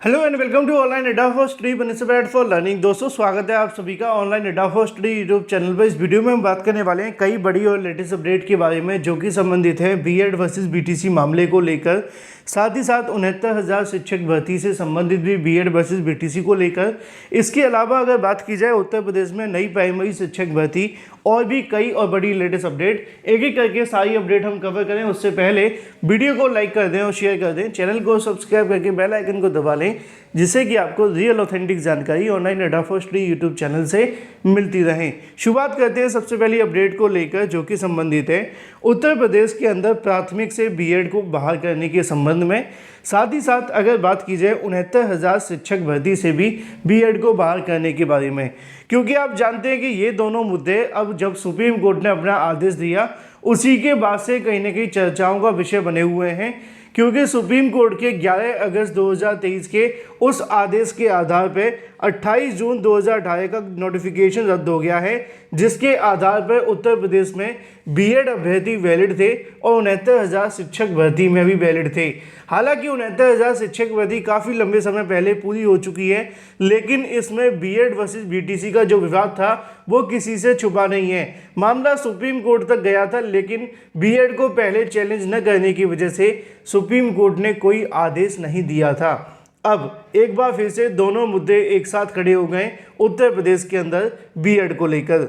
Hello and welcome to online Adda for study benefit for learning. दोस्तों स्वागत है आप सभी का online Adda for study YouTube channel पर। इस वीडियो में हम बात करने वाले हैं कई बड़ी और लेटेस्ट अपडेट के बारे में जो कि संबंधित है बीएड वर्सेस बीटीसी मामले को लेकर, साथ ही साथ 69,000 शिक्षक भर्ती से संबंधित भी बीएड वर्सेस बीटीसी को लेकर। इसके अलावा अगर बात की जाए उत्तर प्रदेश में नई प्राइमरी शिक्षक भर्ती और भी कई और बड़ी लेटेस्ट अपडेट, एक एक करके सारी अपडेट हम कवर करें उससे पहले वीडियो को लाइक कर दें और शेयर कर दें, चैनल को सब्सक्राइब करके बेल आइकन को दबा लें जिससे कि आपको रियल ऑथेंटिक जानकारी online Adda for study YouTube channel से मिलती रहे। शुरुआत करते हैं सबसे पहली अपडेट को लेकर जो कि संबंधित है उत्तर प्रदेश के अंदर प्राथमिक से बीएड को बहाल करने के संबंध में। साथ ही साथ अगर बात की जाए 69,000 शिक्षक भर्ती से भी बीएड को बहाल करने के बारे में, क्योंकि आप जानते हैं कि ये दोनों मुद्दे अब जब सुप्रीम कोर्ट ने अपना आदेश दिया उसी के बाद से कहीं ना कहीं चर्चाओं का विषय बने हुए हैं, क्योंकि सुप्रीम कोर्ट के 11 अगस्त 2023 के उस आदेश के आधार पर 28 जून 2018 का नोटिफिकेशन रद्द हो गया है, जिसके आधार पर उत्तर प्रदेश में बीएड अभ्यर्थी वैलिड थे और 69,000 शिक्षक भर्ती में भी वैलिड थे। हालांकि 69,000 शिक्षक भर्ती काफ़ी लंबे समय पहले पूरी हो चुकी है, लेकिन इसमें बीएड वर्सेस बीटीसी का जो विवाद था वो किसी से छुपा नहीं है। मामला सुप्रीम कोर्ट तक गया था, लेकिन बीएड को पहले चैलेंज न करने की वजह से सुप्रीम कोर्ट ने कोई आदेश नहीं दिया था। अब एक बार फिर से दोनों मुद्दे एक साथ खड़े हो गए उत्तर प्रदेश के अंदर बीएड को लेकर।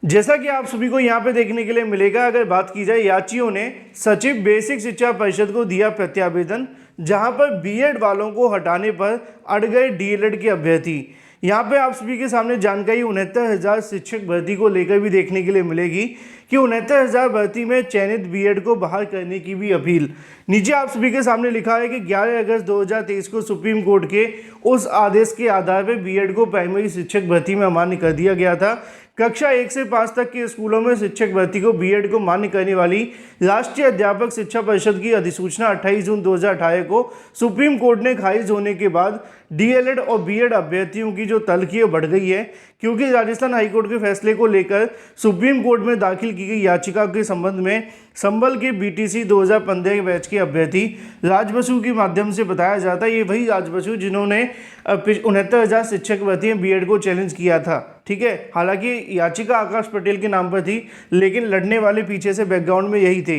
जैसा कि आप सभी को यहाँ पे देखने के लिए मिलेगा, अगर बात की जाए याचियों ने सचिव बेसिक शिक्षा परिषद को दिया प्रत्यावेदन, जहाँ पर बीएड वालों को हटाने पर अड़ गए डीएलएड के अभ्यर्थी। यहाँ पे आप सभी के सामने जानकारी 69,000 शिक्षक भर्ती को लेकर भी देखने के लिए मिलेगी कि 69,000 भर्ती में चयनित बीएड को बहाल करने की भी अपील। नीचे आप सभी के सामने लिखा है कि 11 अगस्त 2023 को सुप्रीम कोर्ट के उस आदेश के आधार पर बीएड को प्राइमरी शिक्षक भर्ती में अमान्य कर दिया गया था। कक्षा 1 से 5 तक के स्कूलों में शिक्षक भर्ती को बीएड को मान्य करने वाली राष्ट्रीय अध्यापक शिक्षा परिषद की अधिसूचना 28 जून 2018 को सुप्रीम कोर्ट ने खारिज होने के बाद डीएलएड और बीएड अभ्यर्थियों की जो तल्खी बढ़ गई है, क्योंकि राजस्थान हाईकोर्ट के फैसले को लेकर सुप्रीम कोर्ट में दाखिल की गई याचिका के संबंध में संबल के बीटीसी 2015 बैच के अभ्यर्थी राज बसु के माध्यम से बताया जाता है। ये वही राज बसु जिन्होंने 69,000 शिक्षक भर्ती में बीएड को चैलेंज किया था, ठीक है। हालांकि याचिका आकाश पटेल के नाम पर थी, लेकिन लड़ने वाले पीछे से बैकग्राउंड में यही थे।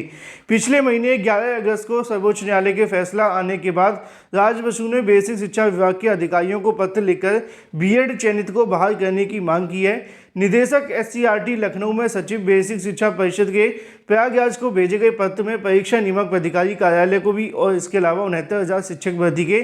पिछले महीने 11 अगस्त को सर्वोच्च न्यायालय के फैसला आने के बाद राज बसु ने बेसिक शिक्षा विभाग के अधिकारियों को पत्र लिखकर बीएड चयनित को बहाल करने की मांग की है। निदेशक एससीईआरटी लखनऊ में सचिव बेसिक शिक्षा परिषद के प्रयागराज को भेजे गए पत्र में परीक्षा नियामक अधिकारी कार्यालय को भी और इसके अलावा 69,000 शिक्षक भर्ती के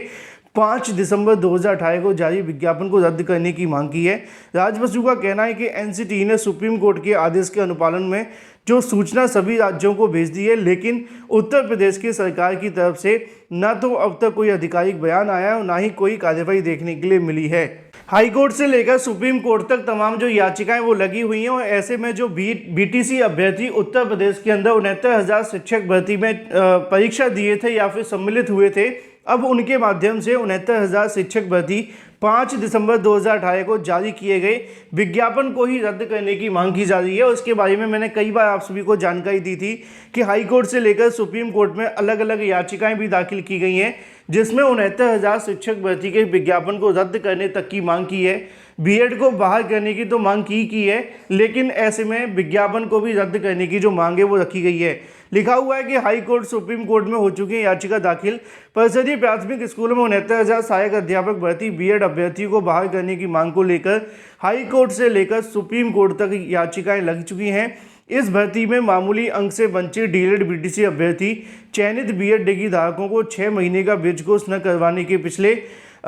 5 दिसंबर 2018 को जारी विज्ञापन को रद्द करने की मांग की है। राज बसु का कहना है कि एनसीटी ने सुप्रीम कोर्ट के आदेश के अनुपालन में जो सूचना सभी राज्यों को भेज दी है, लेकिन उत्तर प्रदेश की सरकार की तरफ से न तो अब तक कोई आधिकारिक बयान आया है और ना ही कोई कार्यवाही देखने के लिए मिली है। हाई कोर्ट से लेकर सुप्रीम कोर्ट तक तमाम जो याचिकाएं वो लगी हुई हैं, और ऐसे में जो बीटीसी अभ्यर्थी उत्तर प्रदेश के अंदर 69,000 शिक्षक भर्ती में परीक्षा दिए थे या फिर सम्मिलित हुए थे, अब उनके माध्यम से 69,000 शिक्षक भर्ती 5 दिसंबर 2018 को जारी किए गए विज्ञापन को ही रद्द करने की मांग की जा रही है। और इसके बारे में मैंने कई बार आप सभी को जानकारी दी थी कि हाई कोर्ट से लेकर सुप्रीम कोर्ट में अलग अलग याचिकाएं भी दाखिल की गई हैं, जिसमें 69,000 शिक्षक भर्ती के विज्ञापन को रद्द करने तक की मांग की है। बीएड को बहाल करने की तो मांग की है, लेकिन ऐसे में विज्ञापन को भी रद्द करने की जो मांग है वो रखी गई है। लिखा हुआ है कि हाई कोर्ट सुप्रीम कोर्ट में हो चुकी है याचिका दाखिल। परिषदीय प्राथमिक स्कूलों में 69,000 सहायक अध्यापक भर्ती बीएड अभ्यर्थियों को बहाल करने की मांग को लेकर हाई कोर्ट से लेकर सुप्रीम कोर्ट तक याचिकाएं लग चुकी हैं। इस भर्ती में मामूली अंक से वंचित डीएलएड बीटीसी अभ्यर्थी चयनित बीएड डिग्री धारकों को 6 महीने का ब्रिज कोर्स न करवाने के पिछले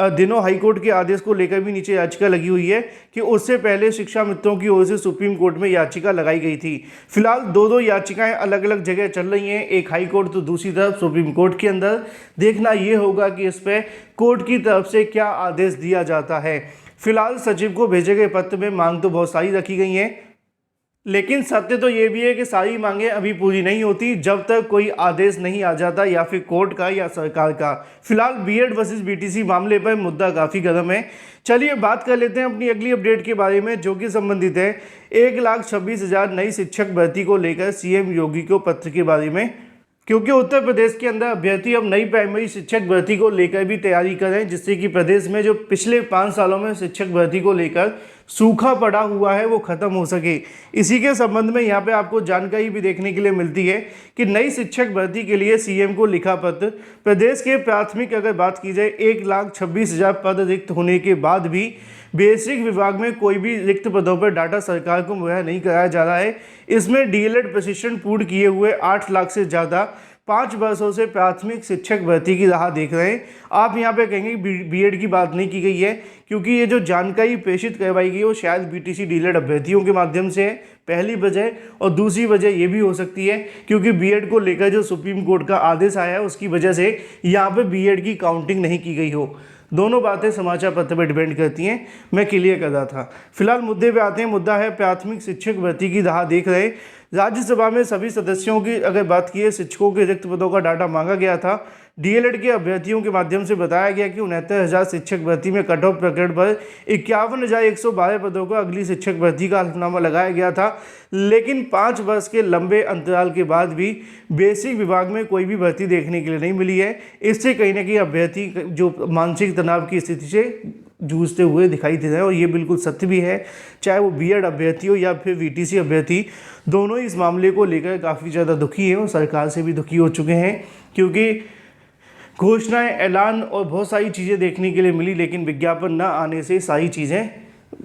दिनों हाईकोर्ट के आदेश को लेकर भी नीचे याचिका लगी हुई है कि उससे पहले शिक्षा मित्रों की ओर से सुप्रीम कोर्ट में याचिका लगाई गई थी। फिलहाल दो याचिकाएं अलग अलग जगह चल रही हैं, एक हाई कोर्ट तो दूसरी तरफ सुप्रीम कोर्ट के अंदर। देखना ये होगा कि इस पर कोर्ट की तरफ से क्या आदेश दिया जाता है। फिलहाल सचिव को भेजे गए पत्र में मांग तो बहुत सारी रखी गई हैं, लेकिन सत्य तो ये भी है कि सारी मांगें अभी पूरी नहीं होती जब तक कोई आदेश नहीं आ जाता, या फिर कोर्ट का या सरकार का। फिलहाल बीएड वर्सेस बीटीसी मामले पर मुद्दा काफ़ी गर्म है। चलिए बात कर लेते हैं अपनी अगली अपडेट के बारे में, जो कि संबंधित है 1,26,000 नई शिक्षक भर्ती को लेकर सीएम योगी को पत्र के बारे में। क्योंकि उत्तर प्रदेश के अंदर अभ्यर्थी अब नई प्राइमरी शिक्षक भर्ती को लेकर भी तैयारी करें, जिससे कि प्रदेश में जो पिछले 5 सालों में शिक्षक भर्ती को लेकर सूखा पड़ा हुआ है वो खत्म हो सके। इसी के संबंध में यहाँ पे आपको जानकारी भी देखने के लिए मिलती है कि नई शिक्षक भर्ती के लिए सीएम को लिखा पत्र। प्रदेश के प्राथमिक अगर बात की जाए 1,26,000 पद रिक्त होने के बाद भी बेसिक विभाग में कोई भी रिक्त पदों पर डाटा सरकार को मुहैया नहीं कराया जा रहा है। इसमें डीएलएड प्रशिक्षण पूर्ण किए हुए 8 लाख से ज़्यादा 5 वर्षों से प्राथमिक शिक्षक भर्ती की राह देख रहे हैं। आप यहाँ पे कहेंगे बीएड की बात नहीं की गई है, क्योंकि ये जो जानकारी प्रेषित करवाई गई है वो शायद बीटीसी डीएलएड अभ्यर्थियों के माध्यम से है, पहली वजह। और दूसरी वजह ये भी हो सकती है क्योंकि बीएड को लेकर जो सुप्रीम कोर्ट का आदेश आया है उसकी वजह से यहाँ पे बीएड की काउंटिंग नहीं की गई हो। दोनों बातें समाचार पत्र पर डिपेंड करती हैं, मैं क्लियर कर रहा था। फिलहाल मुद्दे पे आते हैं। मुद्दा है प्राथमिक शिक्षक भर्ती की राह देख रहे। राज्यसभा में सभी सदस्यों की अगर बात की है, शिक्षकों के रिक्त पदों का डाटा मांगा गया था। डीएलएड के अभ्यर्थियों के माध्यम से बताया गया कि 69,000 शिक्षक भर्ती में कट ऑफ प्रकरण पर 51,112 पदों का अगली शिक्षक भर्ती का हल्फनामा लगाया गया था। लेकिन 5 वर्ष के लंबे अंतराल के बाद भी बेसिक विभाग में कोई भी भर्ती देखने के लिए नहीं मिली है। इससे कहीं ना कहीं अभ्यर्थी जो मानसिक तनाव की स्थिति से जूझते हुए दिखाई दे रहे हैं, और ये बिल्कुल सत्य भी है। चाहे वो बीएड अभ्यर्थी हो या फिर वीटीसी अभ्यर्थी, दोनों इस मामले को लेकर काफ़ी ज़्यादा दुखी हैं और सरकार से भी दुखी हो चुके हैं, क्योंकि घोषणाएं, ऐलान और बहुत सारी चीज़ें देखने के लिए मिली, लेकिन विज्ञापन न आने से सारी चीज़ें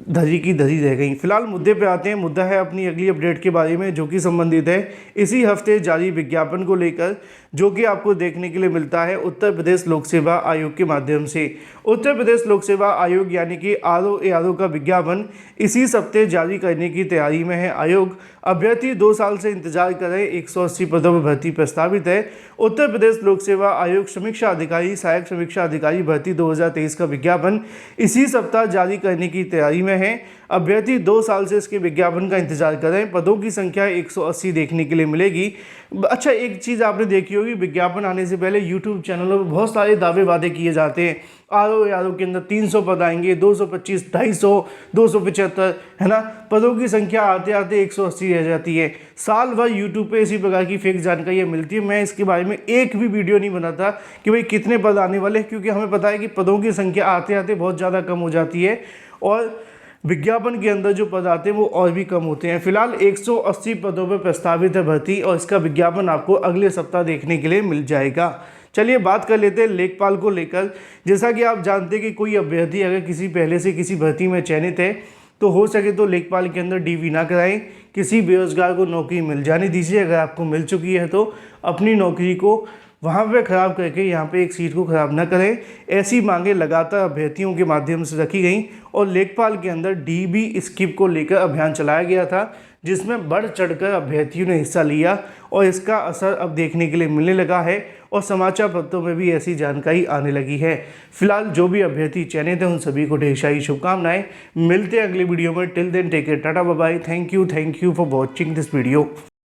धरी की धरी रह गई। फिलहाल मुद्दे पे आते हैं। मुद्दा है अपनी अगली अपडेट के बारे में, जो कि संबंधित है इसी हफ्ते जारी विज्ञापन को लेकर, जो कि आपको देखने के लिए मिलता है उत्तर प्रदेश लोक सेवा आयोग के माध्यम से। उत्तर प्रदेश लोक सेवा आयोग यानी कि आरओ का विज्ञापन इसी हफ्ते जारी करने की तैयारी में है आयोग। अभ्यर्थी 2 साल से इंतजार कर रहे 180 पदों पर भर्ती प्रस्तावित है। उत्तर प्रदेश लोक सेवा आयोग समीक्षा अधिकारी, सहायक समीक्षा अधिकारी भर्ती 2023 का विज्ञापन इसी सप्ताह जारी करने की तैयारी में है। अभ्यर्थी 2 साल से इसके विज्ञापन का इंतजार कर रहे हैं। पदों की संख्या 180 देखने के लिए मिलेगी। अच्छा, एक चीज़ आपने देखी होगी, विज्ञापन आने से पहले यूट्यूब चैनलों पर बहुत सारे दावे वादे किए जाते हैं। आरओ के अंदर 300 पद आएंगे, 225, 250, 275, है ना। पदों की संख्या आते आते 180 रह जाती है। साल भर यूट्यूब पे इसी प्रकार की फेक जानकारियाँ मिलती है। मैं इसके बारे में एक भी वीडियो नहीं बनाता कि भाई कितने पद आने वाले, क्योंकि हमें पता है कि पदों की संख्या आते आते बहुत ज़्यादा कम हो जाती है और विज्ञापन के अंदर जो पद आते हैं वो और भी कम होते हैं। फिलहाल 180 पदों पर प्रस्तावित है भर्ती, और इसका विज्ञापन आपको अगले सप्ताह देखने के लिए मिल जाएगा। चलिए बात कर लेते हैं लेखपाल को लेकर। जैसा कि आप जानते हैं कि कोई अभ्यर्थी अगर किसी पहले से किसी भर्ती में चयनित है तो हो सके तो लेखपाल के अंदर डीवी ना कराएं। किसी बेरोजगार को नौकरी मिल जाने दीजिए। अगर आपको मिल चुकी है तो अपनी नौकरी को वहाँ पे ख़राब करके यहाँ पे एक सीट को ख़राब न करें। ऐसी मांगें लगातार अभ्यर्थियों के माध्यम से रखी गई और लेखपाल के अंदर डीबी स्किप को लेकर अभियान चलाया गया था, जिसमें बढ़ चढ़कर अभ्यर्थियों ने हिस्सा लिया और इसका असर अब देखने के लिए मिलने लगा है और समाचार पत्रों में भी ऐसी जानकारी आने लगी है। फिलहाल जो भी अभ्यर्थी चयनित हैं उन सभी को ढेर सारी शुभकामनाएं। मिलते हैं अगली वीडियो में। Till then take care, tata bye bye. Thank you for watching this video.